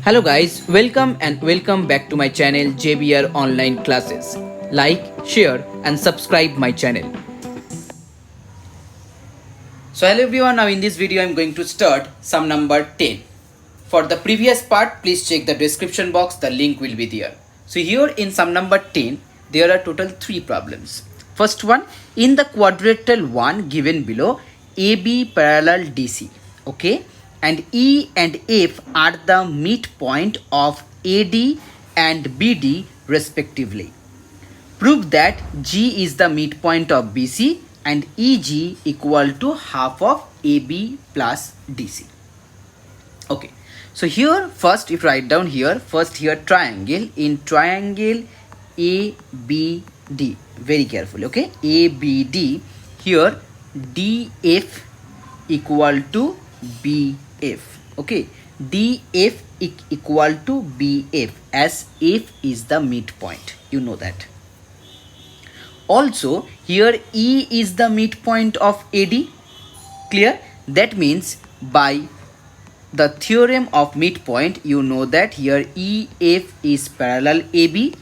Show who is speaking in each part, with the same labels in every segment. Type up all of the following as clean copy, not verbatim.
Speaker 1: Hello guys, welcome back to my channel JBR Online Classes. Like, share and subscribe my channel. So hello everyone, now in this video I am going to start sum number 10. For the previous part, please check the description box, the link will be there. So here in sum number 10, there are total 3 problems. First one, in the quadrilateral one given below, AB parallel DC, okay? And E and F are the midpoint of AD and BD respectively. Prove that G is the midpoint of BC and EG equal to half of AB plus DC. Okay, so here first if write down here, first here triangle, in triangle ABD, very carefully, okay, ABD, here DF equal to BF, okay, DF equal to BF, as F is the midpoint, you know that. Also here E is the midpoint of AD, clear? That means by the theorem of midpoint, you know that here EF is parallel AB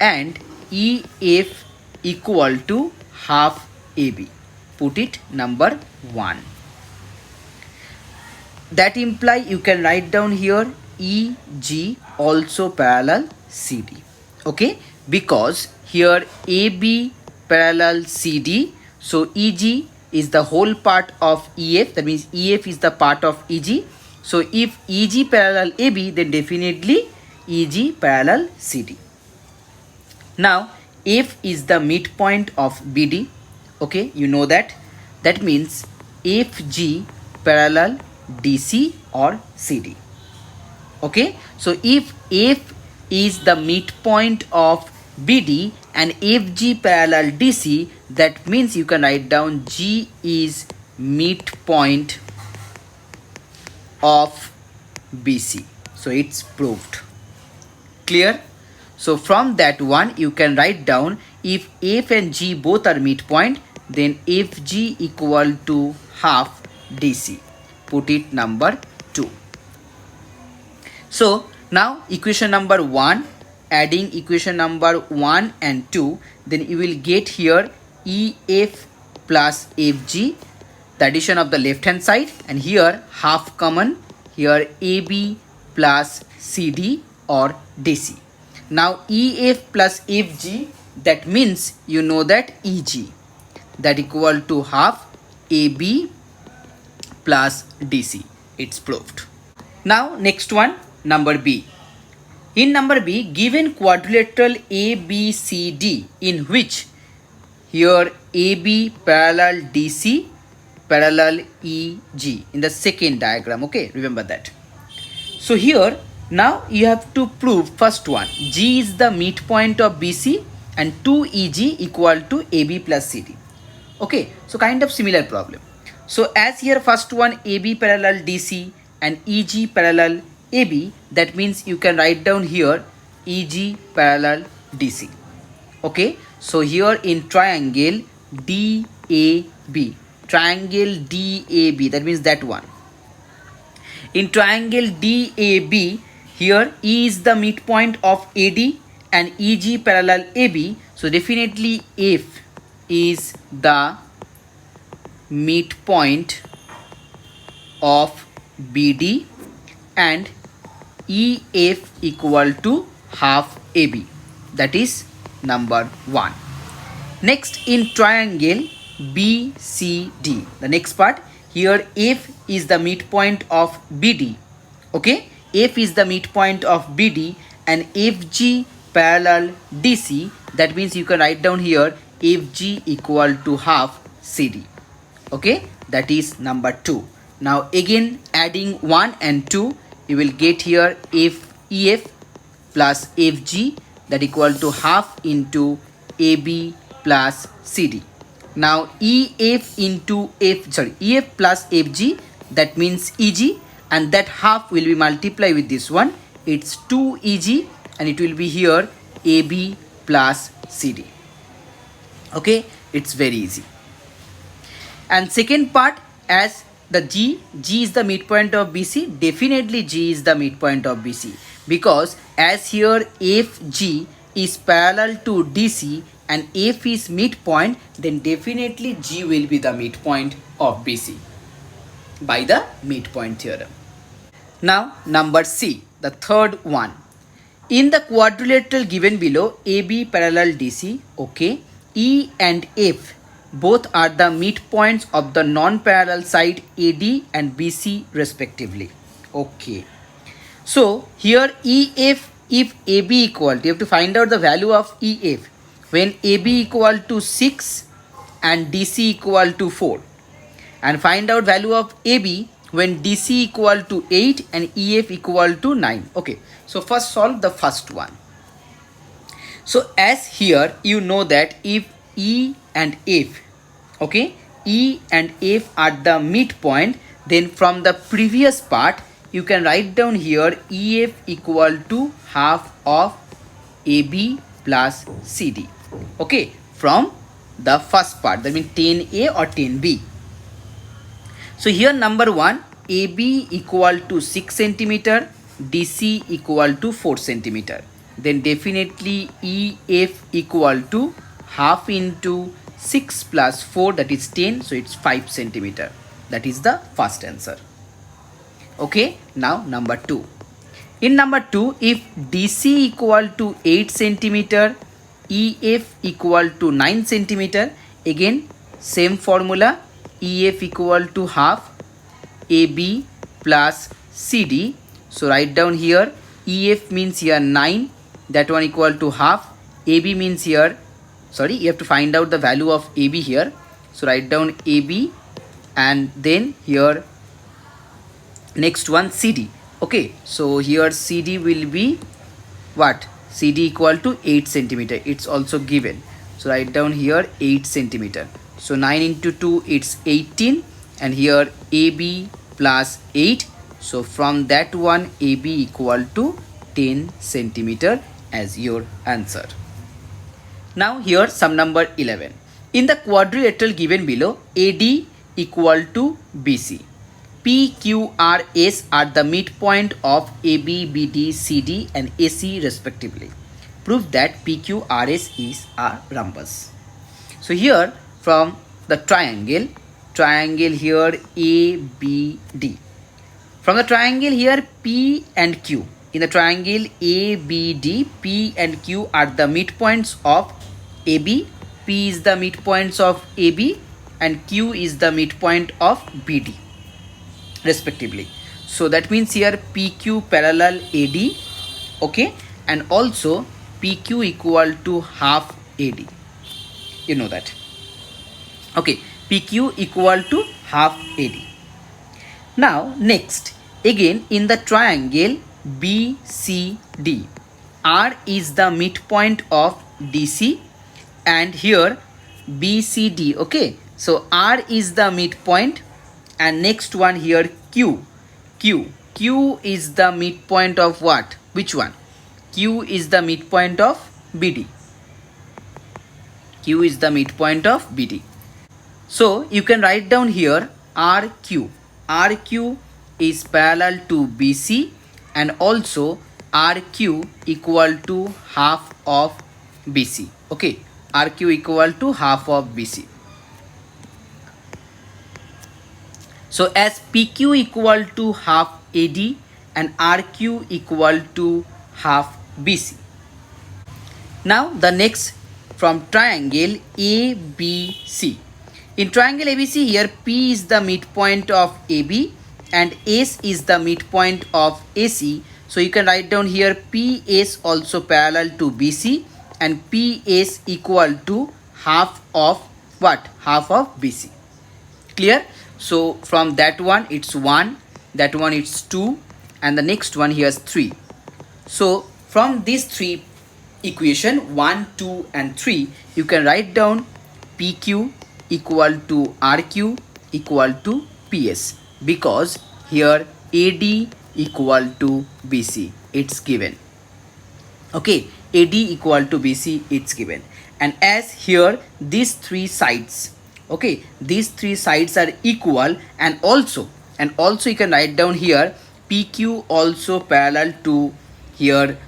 Speaker 1: and EF equal to half AB. Put it number 1. That imply you can write down here EG also parallel CD, okay, because here AB parallel CD, so EG is the whole part of EF, that means EF is the part of EG. So if EG parallel AB, then definitely EG parallel CD. Now F is the midpoint of BD, okay, you know that. That means FG parallel DC or CD, okay. So if F is the midpoint of BD and FG parallel DC, that means you can write down G is midpoint of BC. So it's proved. Clear? So from that one you can write down, if F and G both are midpoint, then FG equal to half DC. Put it number 2. So now equation number 1, adding equation number 1 and 2, then you will get here EF plus FG, the addition of the left hand side, and here half common, here AB plus CD or DC. Now EF plus FG, that means you know that EG, that equal to half AB plus DC. It's proved. Now next one, number B. In number B, given quadrilateral ABCD, in which here AB parallel DC parallel EG in the second diagram, okay, remember that. So here now you have to prove first one, G is the midpoint of BC and 2EG equal to AB plus CD, okay. So kind of similar problem. So as here first one AB parallel DC and EG parallel AB, that means you can write down here EG parallel DC, okay. So here in triangle DAB, triangle DAB, that means that one. In triangle DAB, here E is the midpoint of AD and EG parallel AB, so definitely F is the midpoint of BD and EF equal to half AB, that is number 1. Next in triangle BCD, the next part, here F is the midpoint of BD, okay, F is the midpoint of BD and FG parallel DC, that means you can write down here FG equal to half CD, okay, that is number 2. Now again adding 1 and 2, you will get here EF plus FG, that equal to half into AB plus CD. Now EF plus FG, that means EG, and that half will be multiplied with this one, it's 2EG, and it will be here AB plus CD, okay. It's very easy. And second part, as the G is the midpoint of BC. Definitely G is the midpoint of BC, because as here FG is parallel to DC and F is midpoint, then definitely G will be the midpoint of BC by the midpoint theorem. Now number C, the third one. In the quadrilateral given below, AB parallel DC, okay, E and F both are the midpoints of the non-parallel side AD and BC respectively. Okay. So here EF, if AB equal, you have to find out the value of EF when AB equal to 6 and DC equal to 4, and find out value of AB when DC equal to 8 and EF equal to 9. Okay, so first solve the first one. So as here you know that if E and F, okay, E and F are the midpoint, then from the previous part you can write down here EF equal to half of AB plus CD. Okay, from the first part, that means 10A or 10B. So here number 1, AB equal to 6 centimeter, DC equal to 4 centimeter. Then definitely EF equal to half into 6 plus 4, that is 10, so it's 5 centimeter. That is the first answer. Okay, now number 2. In number 2, if DC equal to 8 centimeter, EF equal to 9 centimeter, again same formula, EF equal to half AB plus CD. So write down here EF means here 9, that one equal to half. AB means here, sorry, you have to find out the value of AB here. So write down AB, and then here next one CD. Okay, so here CD will be what? CD equal to 8 centimeter. It's also given. So write down here 8 centimeter. So 9 into 2, it's 18, and here AB plus 8. So from that one, AB equal to 10 centimeter as your answer. Now here sum number 11. In the quadrilateral given below, AD equal to BC. PQRS are the midpoint of AB, BD, CD and AC respectively. Prove that PQRS is a rhombus. So here from the triangle here ABD. From the triangle here P and Q. In the triangle ABD, P and Q are the midpoints of AB. P is the midpoints of AB and Q is the midpoint of BD respectively. So that means here PQ parallel AD, okay, and also PQ equal to half AD. You know that. Okay, PQ equal to half AD. Now next, again in the triangle BCD, R is the midpoint of DC, and here BCD, okay, so R is the midpoint, and next one here Q is the midpoint of what? Which one? Q is the midpoint of BD. Q is the midpoint of BD. So you can write down here RQ. RQ is parallel to BC, and also RQ equal to half of BC. Okay, RQ equal to half of BC. So as PQ equal to half AD and RQ equal to half BC. Now the next from triangle ABC. In triangle ABC here P is the midpoint of AB and S is the midpoint of AC. So you can write down here PS also parallel to BC and PS equal to half of what? Half of BC. Clear? So from that one it's 1, that one it's 2, and the next one here is 3. So from these three equation 1, 2 and 3, you can write down PQ equal to RQ equal to PS, because here AD equal to BC, it's given. Okay, AD equal to BC, it's given. And as here these three sides, Okay, these three sides are equal, and also you can write down here PQ also parallel to here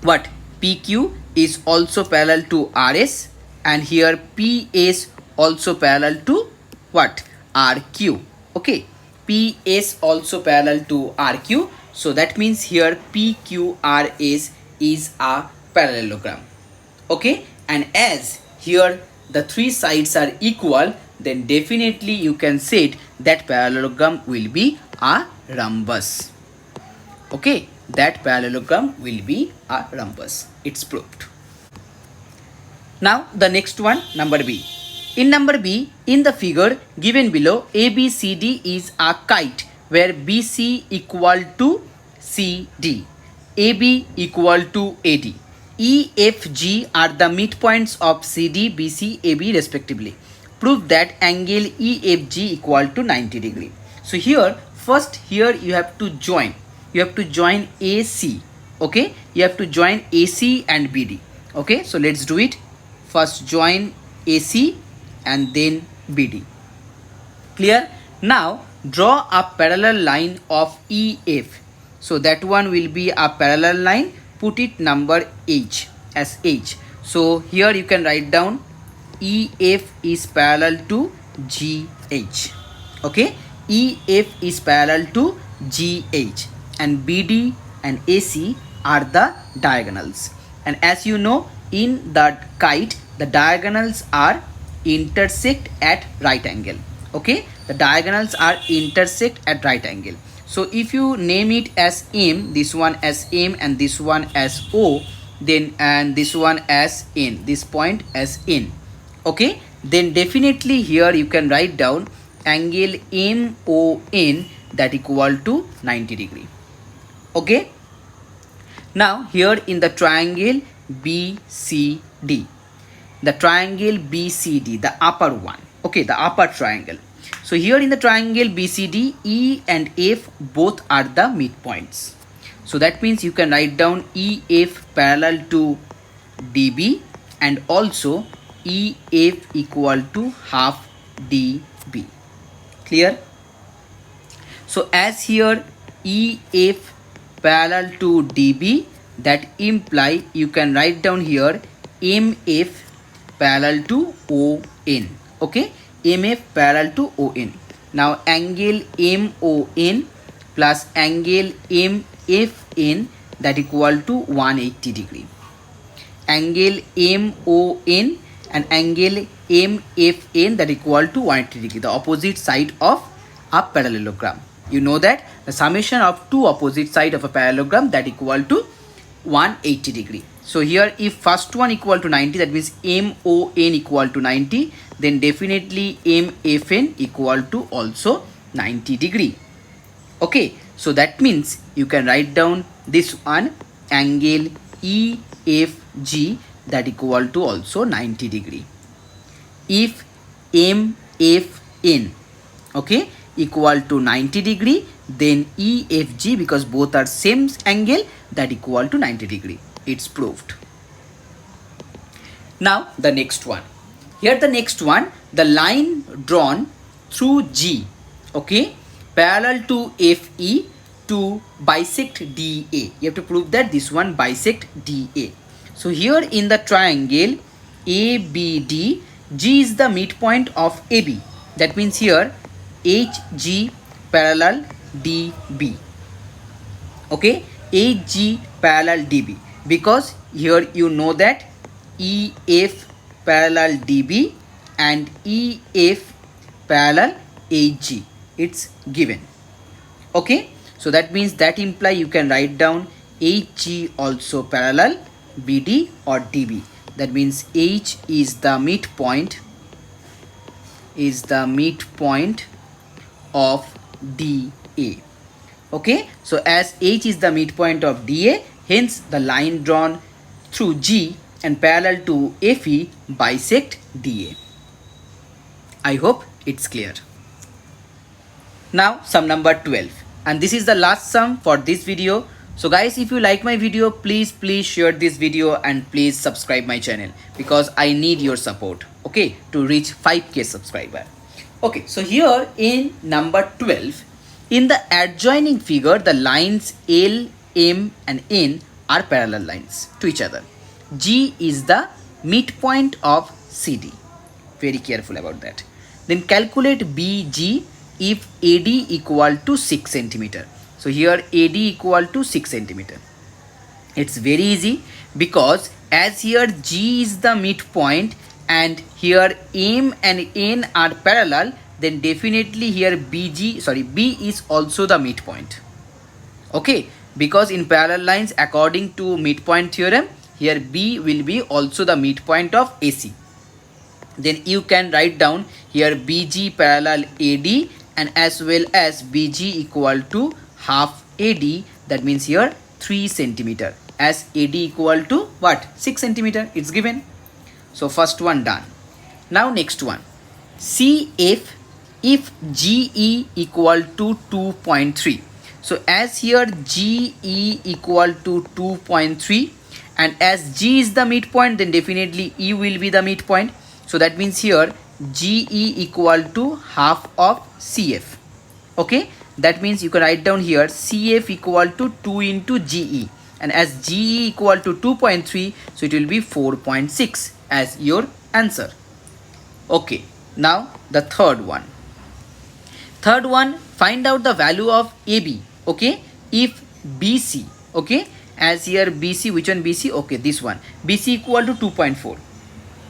Speaker 1: what, PQ is also parallel to RS, and here PS also parallel to what, RQ. Okay, PS also parallel to RQ, so that means here PQRS is a parallelogram. Okay, and as here the three sides are equal, then definitely you can say that parallelogram will be a rhombus. Okay, that parallelogram will be a rhombus. It's proved. Now the next one, number B. In number B, in the figure given below, ABCD is a kite where BC equal to CD, AB equal to AD. EFG are the midpoints of CD, BC, AB respectively. Prove that angle EFG equal to 90 degree. So here, first here you have to join. You have to join AC. Okay, you have to join AC and BD. Okay, so let's do it. First join AC and then BD. Clear? Now draw a parallel line of EF. So that one will be a parallel line. Put it number H as H. So here you can write down EF is parallel to GH. Okay, EF is parallel to GH, and BD and AC are the diagonals. And as you know, in the kite, the diagonals are intersect at right angle. Okay, the diagonals are intersect at right angle. So if you name it as M, this one as M and this one as O, then and this one as N, this point as N. Okay, then definitely here you can write down angle MON that equal to 90 degree. Okay, now here in the triangle BCD, the triangle BCD, the upper one. Okay, the upper triangle. So here in the triangle BCD, E and F both are the midpoints. So that means you can write down EF parallel to DB, and also EF equal to half DB. Clear? So as here EF parallel to DB, that imply you can write down here MF parallel to ON. Okay, MF parallel to ON. Now angle MON plus angle MFN that equal to 180 degree. Angle MON and angle MFN that equal to 180 degree, the opposite side of a parallelogram. You know that the summation of two opposite side of a parallelogram that equal to 180 degree. So here if first one equal to 90, that means MON equal to 90, then definitely MFN equal to also 90 degree. Okay, so that means you can write down this one angle EFG that equal to also 90 degree. If MFN, okay, equal to 90 degree, then EFG, because both are same angle, that equal to 90 degree. It's proved. Now the next one. Here the next one, the line drawn through G, okay, parallel to FE to bisect DA. You have to prove that this one bisect DA. So here in the triangle ABD, G is the midpoint of AB. That means here HG parallel DB. Okay, HG parallel DB, because here you know that EF parallel DB and EF parallel HG, it's given. Okay, so that means that imply you can write down HG also parallel BD or DB. That means H is the midpoint of DA. Okay, so as H is the midpoint of DA, hence the line drawn through G and parallel to FE bisect DA. I hope it's clear. Now sum number 12, and this is the last sum for this video. So guys, if you like my video, please share this video and please subscribe my channel because I need your support, okay, to reach 5k subscriber. Okay, so here in number 12, in the adjoining figure, the lines L, M and N are parallel lines to each other. G is the midpoint of CD. Very careful about that. Then calculate BG if AD equal to 6 centimeter. So here AD equal to 6 centimeter. It's very easy because as here G is the midpoint and here M and N are parallel, then definitely here B is also the midpoint. Okay, because in parallel lines, according to midpoint theorem, here B will be also the midpoint of AC. Then you can write down here BG parallel AD and as well as BG equal to half AD, that means here 3 centimeter, as AD equal to what, 6 centimeter, it's given. So first one done. Now next one, CF if GE equal to 2.3. So as here GE equal to 2.3 and as G is the midpoint, then definitely E will be the midpoint. So that means here GE equal to half of CF. Okay, that means you can write down here CF equal to 2 into GE, and as GE equal to 2.3, so it will be 4.6 as your answer. Okay, now the third one. Find out the value of AB, okay, if BC, okay, as here BC, which one BC, okay, this one, BC equal to 2.4.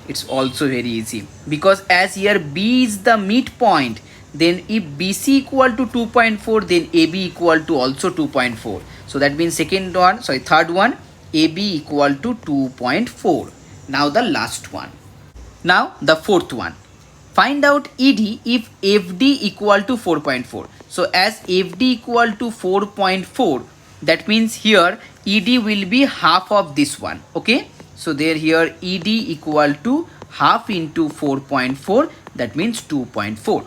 Speaker 1: It's also very easy because as here B is the midpoint, then if BC equal to 2.4, then AB equal to also 2.4. So that means third one, AB equal to 2.4. Now the last one. Now the fourth one. Find out ED if FD equal to 4.4. So as FD equal to 4.4, that means here ED will be half of this one. Okay. So there here ED equal to half into 4.4, that means 2.4.